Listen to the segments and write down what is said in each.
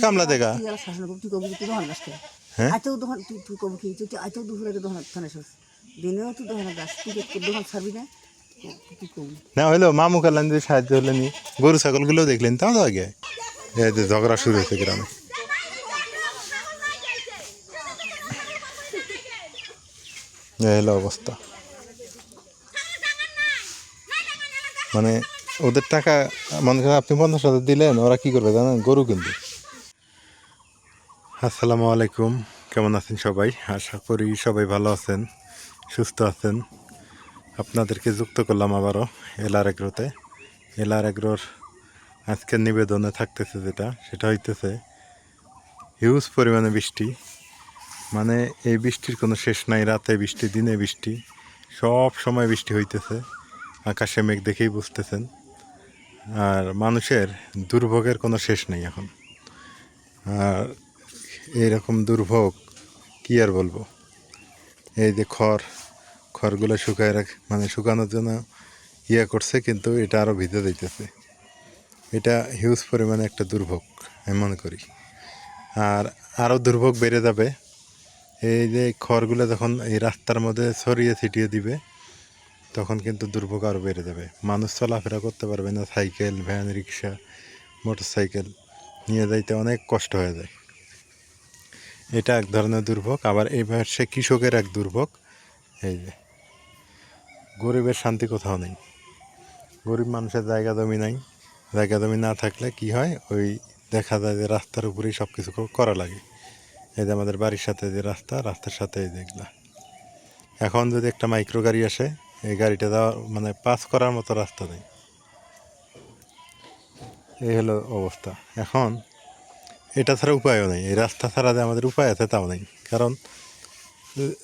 কামলা দেখা হ্যাঁ না হইলো মামু কালান যে সাহায্য হলে নি গরু ছাগলগুলো দেখলেন তাও তো আগে এই যে ঝগড়া শুরু হয়েছে গ্রামে এই হলো অবস্থা মানে ওদের টাকা মনে করেন আপনি 50,000 দিলেন ওরা কি করবে জানেন গরু কিনবে আসসালামু আলাইকুম কেমন আছেন সবাই আশা করি সবাই ভালো আছেন সুস্থ আছেন আপনাদেরকে যুক্ত করলাম আবারও এলআর এগ্রোতে এলআর এগ্রোর আজকের নিবেদনে থাকতেছে সেটা হইতেছে হিউজ পরিমাণে বৃষ্টি মানে এই বৃষ্টির কোনো শেষ নাই রাতে বৃষ্টি দিনে বৃষ্টি সব সময় বৃষ্টি হইতেছে আকাশে মেঘ দেখেই বুঝতেছেন আর মানুষের দুর্ভোগের কোনো শেষ নেই এখন আর এইরকম দুর্ভোগ কী আর বলবো এই যে খড়গুলো শুকায় মানে শুকানোর জন্য করছে কিন্তু এটা আরও ভিজে দিতেছে এটা হিউজ পরিমাণে একটা দুর্ভোগ আমি মনে করি আর আরও দুর্ভোগ বেড়ে যাবে এই যে খড়গুলো যখন এই রাস্তার মধ্যে ছড়িয়ে ছিটিয়ে দিবে তখন কিন্তু দুর্ভোগ আরও বেড়ে যাবে মানুষ চলাফেরা করতে পারবে না cycle van rickshaw motor cycle নিয়ে যাইতে অনেক কষ্ট হয়ে যায় এটা এক ধরনের দুর্ভোগ আবার এইবার সে কৃষকের এক দুর্ভোগ এই যে গরিবের শান্তি কোথাও নেই গরিব মানুষের জায়গা জমি নাই জায়গা জমি না থাকলে কি হয় ওই দেখা যায় যে রাস্তার উপরেই সব কিছু করা লাগে এই যে আমাদের বাড়ির সাথে যে রাস্তার সাথে এই যেগুলা এখন যদি একটা মাইক্রো গাড়ি আসে এই গাড়িটা যাওয়া মানে পাস করার মতো রাস্তা নেই এই হলো অবস্থা এখন এটা ছাড়া উপায়ও নেই এই রাস্তা ছাড়া যে আমাদের উপায় আছে তাও নেই কারণ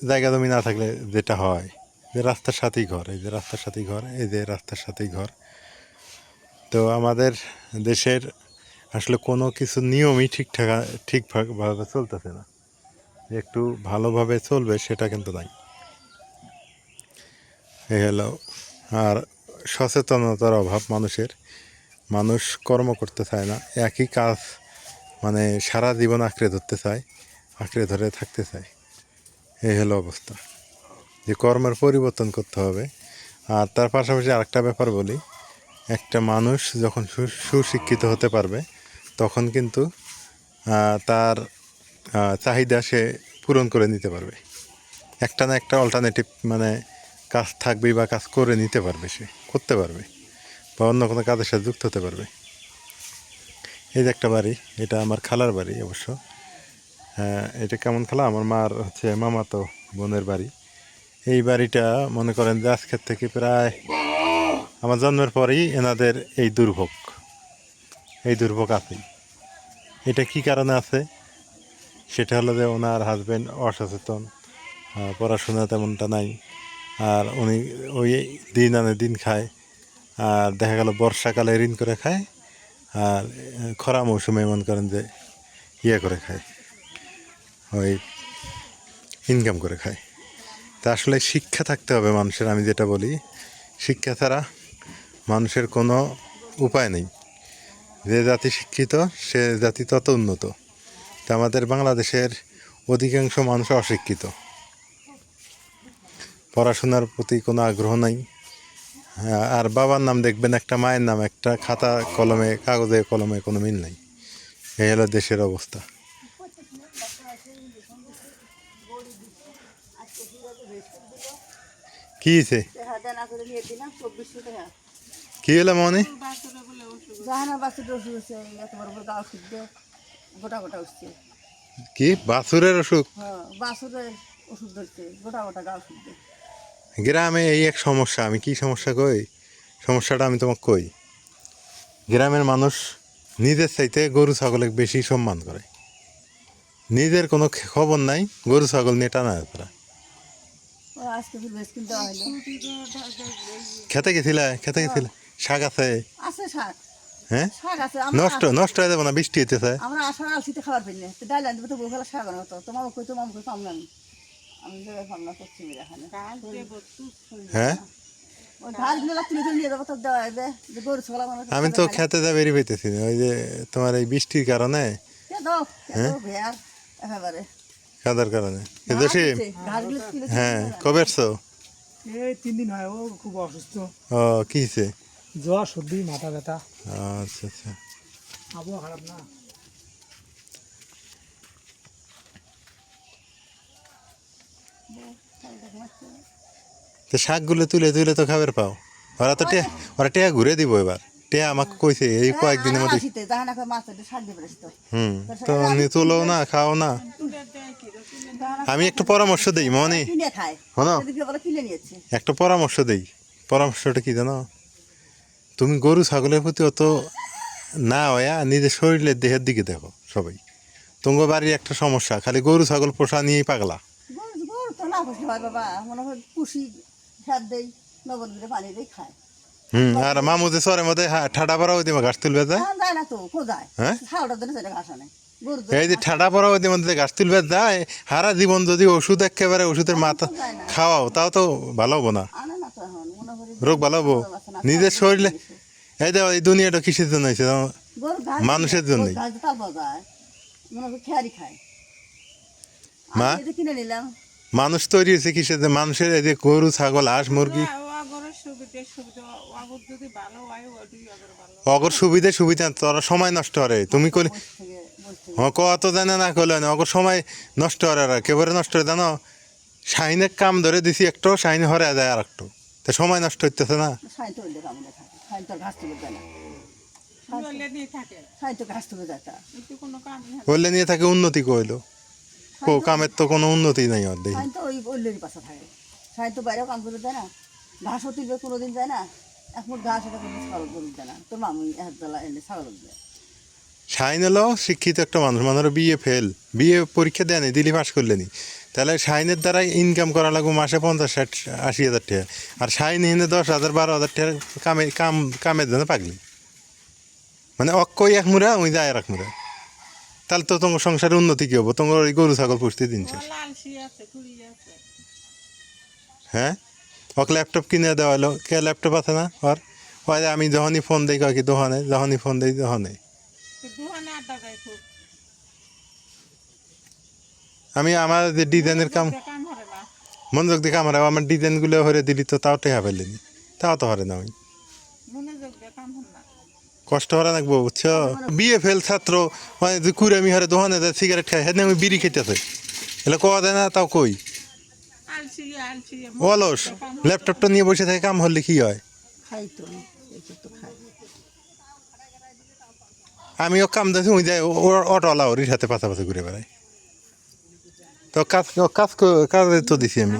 জায়গা জমি না থাকলে যেটা হয় যে রাস্তার সাথেই ঘর এই যে রাস্তার সাথেই ঘর এই যে রাস্তার সাথেই ঘর তো আমাদের দেশের আসলে কোনো কিছু নিয়মই ঠিকভাবে চলতেছে না একটু ভালোভাবে চলবে সেটা কিন্তু নাই এই হলো আর সচেতনতার অভাব মানুষ কর্ম করতে চায় না একই কাজ মানে সারা জীবন আঁকড়ে ধরে থাকতে চায় এই হলো অবস্থা যে কর্মের পরিবর্তন করতে হবে আর তার পাশাপাশি আরেকটা ব্যাপার বলি একটা মানুষ যখন সুশিক্ষিত হতে পারবে তখন কিন্তু তার চাহিদা সে পূরণ করে নিতে পারবে একটা না একটা অল্টারনেটিভ মানে কাজ থাকবেই বা কাজ করে নিতে পারবে সে করতে পারবে বা অন্য কোনো কাজের সাথে যুক্ত হতে পারবে এই যে একটা বাড়ি এটা আমার খালার বাড়ি অবশ্য এটা কেমন খালা আমার মার হচ্ছে মামাতো বোনের বাড়ি এই বাড়িটা মনে করেন যে আজকের থেকে প্রায় আমার জন্মের পরেই এনাদের এই দুর্ভোগ আছেই এটা কি কারণে আছে সেটা হলো যে ওনার হাজব্যান্ড অসচেতন পড়াশোনা তেমনটা নাই আর উনি ওই দিন আনে দিন খায় আর দেখা গেল বর্ষাকালে ঋণ করে খায় আর খরা মৌসুমে মনে করেন যে করে খায় ওই ইনকাম করে খায় তা আসলে শিক্ষা থাকতে হবে মানুষের আমি যেটা বলি শিক্ষা ছাড়া মানুষের কোনো উপায় নেই যে জাতি শিক্ষিত সে জাতি তত উন্নত তা আমাদের বাংলাদেশের অধিকাংশ মানুষ অশিক্ষিত পড়াশোনার প্রতি কোনো আগ্রহ নাই আর বাবার নাম দেখবেন একটা মায়ের নাম একটা খাতা কলমে কাগজে কলমে কোনো মিল নাই এই হলো দেশের অবস্থা কি হয়েছে কি হলো মনে কি বাছুরের অসুখ গ্রামে এই এক সমস্যা আমি কি সমস্যা সমস্যাটা আমি তোমাকে কই গ্রামের মানুষ নিজের চাইতে গরু ছাগলে বেশি সম্মান করে নিজের কোনো খবর নাই গরু ছাগল নিয়ে টানা তারা খেতে গেছিলে শাক আছে হ্যাঁ নষ্ট হয়ে যাবে না বৃষ্টি হইতেছে হ্যাঁ আমি তো খেতে যা বেরিয়ে পেতেছি ওই যে তোমার এই বৃষ্টির কারণে হ্যাঁ কাদার কারণে জসিম হ্যাঁ কবে আসছো? এই 3 দিন হয়, ও খুব অসুস্থ, ও কি হয়েছে? জ্বর সর্দি মাথা ব্যথা, আচ্ছা আচ্ছা। আবহাওয়া খারাপ না। তো শাকগুলো তুলে তুলে তো খাবার পাও, ওরা তো ওরা টেয়া ঘুরে দিব এবার। টেয়া আমাকে কইছে এই কয়েকদিনের মধ্যে। তো তুলো না, খাও না। আমি একটু পরামর্শ দিই মনে, শোনো একটা পরামর্শ দিই। পরামর্শটা কি জানো? তুমি গরু ছাগলের প্রতি অত না হয়া নিজের শরীরের দেহের দিকে দেখো সবাই। তোমার বাড়ির একটা সমস্যা, খালি গরু ছাগল পোষা নিয়েই পাগলা। আর মামুদে চরের মধ্যে ঠাডা পড়া ওই দিমা ঘাস তুলবে যায়। হ্যাঁ এই যে ঠাডা পড়া ওই দিমা ঘাস তুলবে যায়। সারা জীবন যদি ওষুধ একেবারে ওষুধের মাথা খাওয়াও তাও তো ভালো হবো না, রোগ ভালো হবো নিজের শরীরে। এই দেখো এই দুনিয়াটা কিসের জন্য হয়েছে? মানুষের জন্যই। মা মানুষ তৈরি হয়েছে কিসের জন্য? মানুষের এই যে গরু ছাগল হাঁস মুরগি, অগর সুবিধা সুবিধা তোরা সময় নষ্ট করে। তুমি কলি কত জানে না করলে অগর সময় নষ্ট করে, আর একেবারে নষ্ট করে জানো। শাহিনের কাম ধরে দিছি একটু, শাহিন হরে যায় আর একটু, তো সময় নষ্ট হইতেছে না। বললে নিয়ে থাকে উন্নতি কইলো, কামের তো কোনো উন্নতি নাই। আর দেখি ঘাসও তুলবে কোনোদিন যায় না, এখন ঘাস এটা কোনো ছাগল গরু দেয় না, তোর মামুই একবেলা এনে ছাগল দেয়। শাহিন হলো শিক্ষিত একটা মানুষ, মানে বিএ ফেল, বিএ পরীক্ষা দেয়নি, দিলি পাস করলেনি। তাহলে শাহিনের দ্বারা ইনকাম করা লাগবে মাসে 50-60-80 হাজার টাকা। আর শাহিন হিনে 10,000-12,000 টাকা কামের জন্য পাগলি, মানে অক্ষয় এক মুড়া ওই যায় আর এক মুড়া। তাহলে তো তোমার সংসারের উন্নতি কি হবো? তোমার ওই গরু ছাগল পুষতে দিন শেষ। হ্যাঁ ওকে ল্যাপটপ কিনে দেওয়া হলো, কে ল্যাপটপ আছে না ওর? হয় আমি যখনই ফোন দিই কয় কি দোকানে, যখনই ফোন দিই দোকানে। আমি আমার যে ডিজাইনের কাম মনোযোগ দিয়ে কাম হারাবো, আমার ডিজাইনগুলো হরে দিলি তো তাও টেহা পেলেনি, তাও তো হরে না। ওই কষ্ট হরা লাগবো বুঝছো। বিএ ফেল ছাত্র মানে কুড়ামি হরে দোকানে যায় সিগারেট খায়, হ্যাঁ আমি বিড়ি খেতেছে, এগুলো কোয়া দেয় না তাও কই। অলস ল্যাপটপটা নিয়ে বসে থাকে, কাম হলে কি হয়? আমিও কাম দিয়েছি, ওই যায় অটোওয়ালা ওর সাথে পাশাপাশি ঘুরে বেড়াই। তো কাজ কাজ কাজ তো দিছি আমি।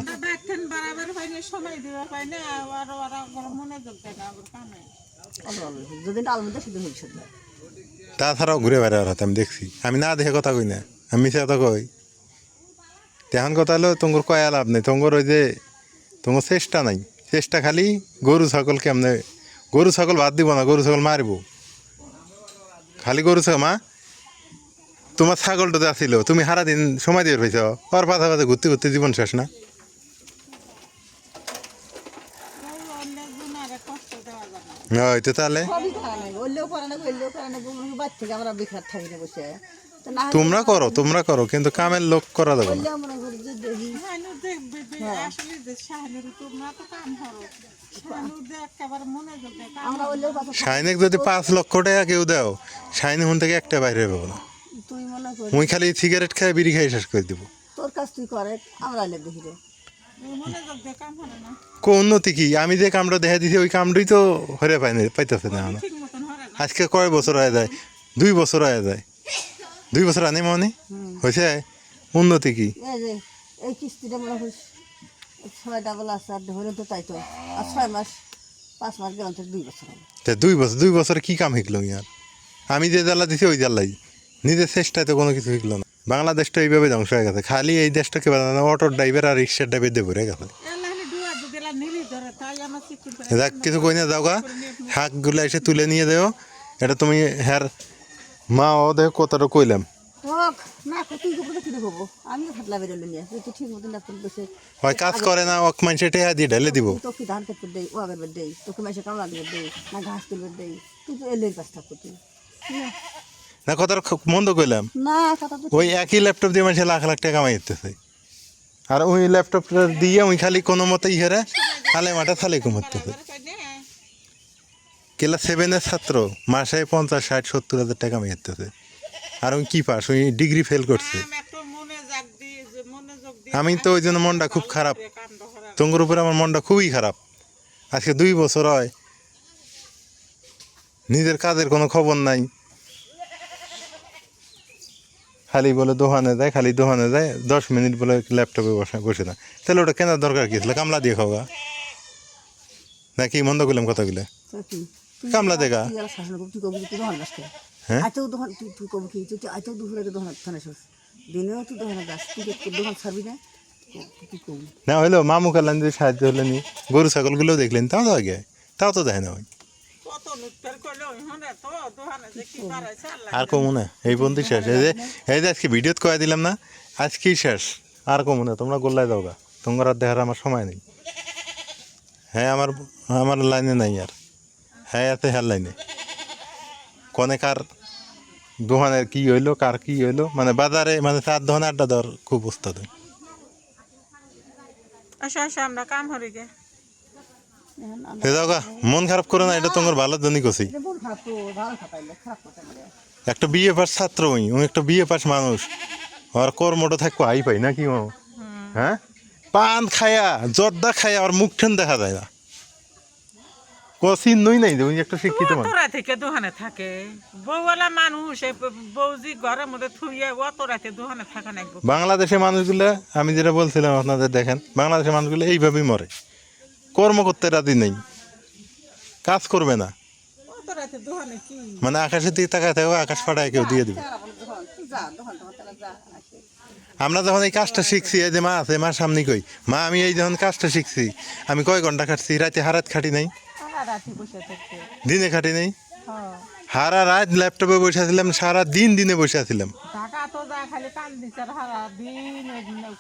তাছাড়াও ঘুরে বেড়ার হাতে আমি দেখছি, আমি না দেখে কথা কই না, আমি মিশে কথা কই। তেমন কথা হলো তোমার কয়া লাভ নেই, তোমার ওই যে তোমার চেষ্টা নাই, চেষ্টা খালি গরু ছাগল কেমনে। গরু ছাগল বাদ দিব না, গরু ছাগল মারবো, খালি গরু ছাগল। মা তোমার ছাগলটা যে আসিল, তুমি সারা দিন সময় দিয়ে পাইছ, ওর পাশা পাশে ঘুরতে ঘুরতে জীবন শেষ না। ওই তো তাহলে তোমরা করো, তোমরা করো, কিন্তু কামের লোক করা যাবে না। শাইনে যদি 5 লক্ষ টাকা কেউ দাও, শাইনে হুন থেকে একটা বাইরে পাবো না। মুই খালি সিগারেট খাই বিড়ি খাই শেষ করে দিব। তোর কাজ তুই করে, আমরা দেখি রে কো উন্নতি কি? আমি যে কামটা দেখা দিছি ওই কামটাই তো হরে পাইতেছে না। আজকে কয় বছর হয়ে যায়? 2 বছর হয়ে যায়। 2 বছর আনে মনে হয়েছে, উন্নতি কি? এই কিস্তিটা মনে হয় 6টা বলা আছে, আর ধরে তো তাই তো, আর 6 মাস 5 মাস গেলাম তো 2 বছর হবে। 2 বছরে কি কাম শিখলো আর? আমি যে জ্বালা দিছি ওই জ্বালাই, নিজের চেষ্টায় তো কোনো কিছু শিখলো না। বাংলাদেশটা এইভাবে ধ্বংস হয়ে গেছে, খালি এই দেশটাকে অটোর ড্রাইভার আর রিক্সার ড্রাইভার দিয়ে ভরে গেছে। যাক কিছু কই না, যাও গা, শাকগুলো এসে তুলে নিয়ে দেও। এটা তুমি হ্যার মা ও দেখো কতটা কইলাম। হয় কাজ করে না, ওক মানুষের টেহা দিয়ে ঢেলে দিব। তোকে ধান কাটতে দেই, ও আগার দেই, তোকে মাসে কামলা দিবে দেই, না ঘাস তুলবে দেই, তুই তো এলের কাজ থাকতো তুই। না কথাটা খুব মন্দ কইলাম। না কথা তো ওই একই ল্যাপটপ দিয়ে মানুষ লাখ লাখ টাকা কামাই দিতেছে, আর ওই ল্যাপটপটা দিয়ে ওই খালি কোনো মতে ইহারে থালে মাঠে থালে কমাতেছে। ক্লাস 7-এর ছাত্র মাসে 50, 60, 70 হাজার টাকা কামাই দিতেছে, আর ওই কি পাস, ওই ডিগ্রি ফেল করছে। আমি তো ওই জন্য মনটা খুব খারাপ, তোমার উপরে আমার মনটা খুবই খারাপ। আজকে 2 বছর হয় নিজের কাজের কোনো খবর নাই, খালি বলে দোকানে যায়, খালি দোকানে যায় 10 মিনিট বলে ল্যাপটপে বসে না। তাহলে ওটা কেনার দরকার কি ছিল? কামলা দিয়ে খাওয়া নাকি? মন্দ করলাম কথাগুলো? কি কামলা দেখা তুই আর শাসন করবি, তুই কবি তুই দোকান গাছ হ্যাঁ আইতেও দোকান তুই কবি কি তুই আইতেও দুপুরে দোকান থানে শেষ দিনেও তুই দোকানে গাছ তুই দোকান ছাড়বি না তুই কবি না হইলো মামু কালান যদি সাহায্য হলে নি, গরু ছাগলগুলোও দেখলেন, তাও তো আগে, তাও তো দেখে না ওই। আর কমু না, এই বন্ধু শেষ। এই যে আজকে ভিডিওত কয়ে দিলাম না, আজকেই শেষ, আর কমু না। তোমরা গোল্লায় যাও গা, তোমার আর দেখার আমার সময় নেই। হ্যাঁ আমার লাইনে নাই আর, হ্যাঁ আছে হ্যার লাইনে। কনে কার দোকানের কি হইলো, কার কি হইলো, মানে বাজারে মানে 4 দোকানে 8টা দেওয়ার খুব উস্তাদ। আমরা কাম হরি গে হে যাও গা, মন খারাপ করো না, এটা তোমার ভালোর জন্যই করছি। মন খারাপ তো ভালো খাপাইলে খারাপ কথা বলে একটা বিএ পাস ছাত্র, ওই একটা বিএ পাস মানুষ, আর কর্মটা থাকবো হাই পাই নাকি? হ্যাঁ, পান খায়া জর্দা খায়া আর মুখ ঠেন দেখা যায় না, কচিন নই নাই যে ওই একটা শিক্ষিত মানুষ। তোরা থেকে দোকানে থাকে বউওয়ালা মানুষ, এই বউজি ঘরের মধ্যে থুইয়ে অত রাতে দোকানে থাকা নাকবো। বাংলাদেশের মানুষগুলো, আমি যেটা বলছিলাম আপনাদের, দেখেন বাংলাদেশের মানুষগুলো এইভাবেই মরে, কর্ম করতে রাজি নেই, কাজ করবে না, অত রাতে দোকানে কি মানে আকাশের দিকে তাকায় থাকবে, আকাশ ফাটায় কেউ দিয়ে দিবে। যা দোকান তোমার তারা যা আসে আমরা যখন এই কাজটা শিখছি, এই যে মা আছে, মা সামনে কই, মা আমি এই যখন কাজটা শিখছি, আমি কয় ঘন্টা খাটছি, রাতে হারাত খাটি নাই, সারা রাতে বসে থাকতে। দিনে খাটি নাই, হ্যাঁ, হারা রাত ল্যাপটপে বসে আছিলাম, সারা দিন দিনে বসে আছিলাম। ঢাকা তো যা খালি কান দিচ্ছে হারা দিন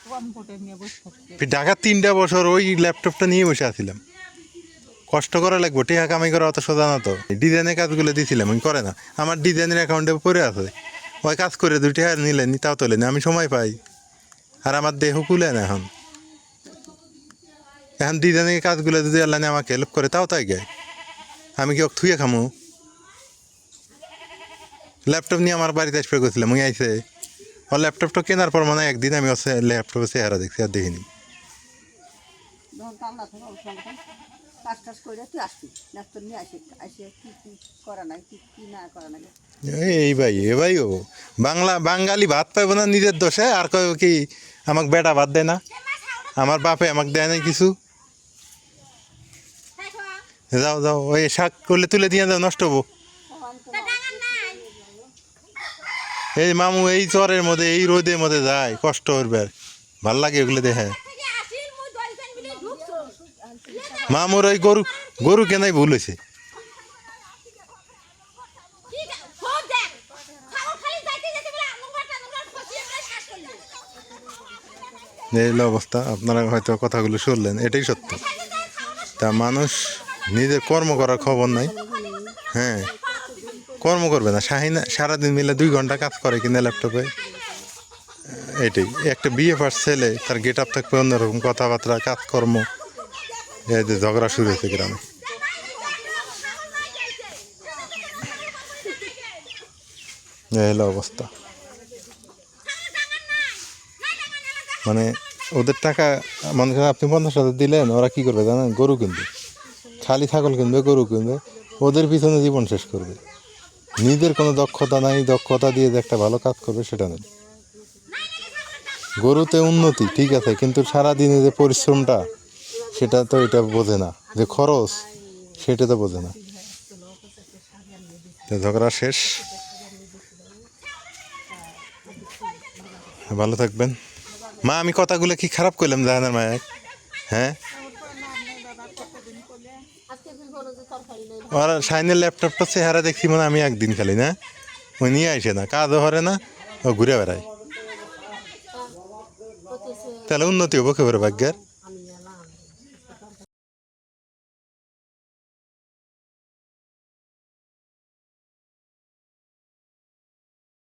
কম্পিউটার নিয়ে বসে থাকতে। ঢাকা 3টা বছর ওই ল্যাপটপটা নিয়ে বসে আছিলাম। কষ্ট করা লাগবো, টিহা কামাই করা অত সোজা না তো। ডিজাইনের কাজগুলো দিয়েছিলাম, আমি করে না, আমার ডিজাইনের অ্যাকাউন্টে পড়ে আছে, ওই কাজ করে 2 টাকা নিলেনি, তাও তোলেনি, আমি সময় পাই, আর আমার দেহ কুলে না এখন। এখন ডিজাইনের কাজগুলো যদি আল্লাহ আমাকে হেল্প করে, তাও তাই গায়ে আমি কি থুয়ে খামো? ল্যাপটপ নিয়ে আমার বাড়িতে আসবে গেছিলাম, ওই আইসে ওর ল্যাপটপটা কেনার পর মানে একদিন আমি হচ্ছে ল্যাপটপে চেহারা দেখছি, আর দেখিনি। যখন কাম না থাকে অবসর কাজ টাজ করে তুই আসবি ল্যাপটপ নিয়ে আসি আসে কি কি করা নাই কি কি না করা নাই এই ভাই এ ভাই, ও বাঙালি ভাত পাইব না নিজের দোষে, আর কয় কি আমাকে বেটা ভাত দেয় না, আমার বাপে আমাকে দেয় নাই কিছু। যাও যাও, ওই শাক করলে তুলে দিয়ে যাও, নষ্ট হবো। এই মামু এই চরের মধ্যে এই রোদের মধ্যে যায়, কষ্ট করবে, আর ভাল লাগে ওগুলো দেখে। মামুর ওই গরু কেনাই ভুল হয়েছে। এই হলো অবস্থা, আপনারা হয়তো কথাগুলো শুনলেন, এটাই সত্য। তা মানুষ নিজের কর্ম করার খবর নাই। হ্যাঁ, কর্ম করবে না, শাহিনা সারাদিন মিলে 2 ঘন্টা কাজ করে কিনা ল্যাপটপে, এটাই। একটা বিয়ে পাস ছেলে, তার গেট আপ থাকবে অন্যরকম, কথাবার্তা কাজকর্ম, এই যে ঝগড়া শুরু হয়েছে গ্রামে। এই হলো অবস্থা, মানে ওদের টাকা মনে করেন আপনি 50,000 দিলেন, ওরা কি করবে জানেন? গরু কিনবে, খালি ছাগল কিনবে, গরু কিনবে, ওদের পিছনে জীবন শেষ করবে। নিজের কোনো দক্ষতা নাই, দক্ষতা দিয়ে যে একটা ভালো কাজ করবে সেটা নেই। গরুতে উন্নতি ঠিক আছে, কিন্তু সারাদিনে যে পরিশ্রমটা, সেটা তো এটা বোঝে না, যে খরচ সেটা তো বোঝে না। ঝগড়া শেষ, ভালো থাকবেন। মা আমি কথাগুলো কি খারাপ করলাম জাহানের মায়ের? হ্যাঁ, ওর শাইনের ল্যাপটপটা চেহারা দেখছি মানে আমি একদিন খালি না, ওই নিয়ে আসে না, কাজও হরে না, ও ঘুরে বেড়ায়, তাহলে উন্নতি হবো কেবল ভাগ্যের।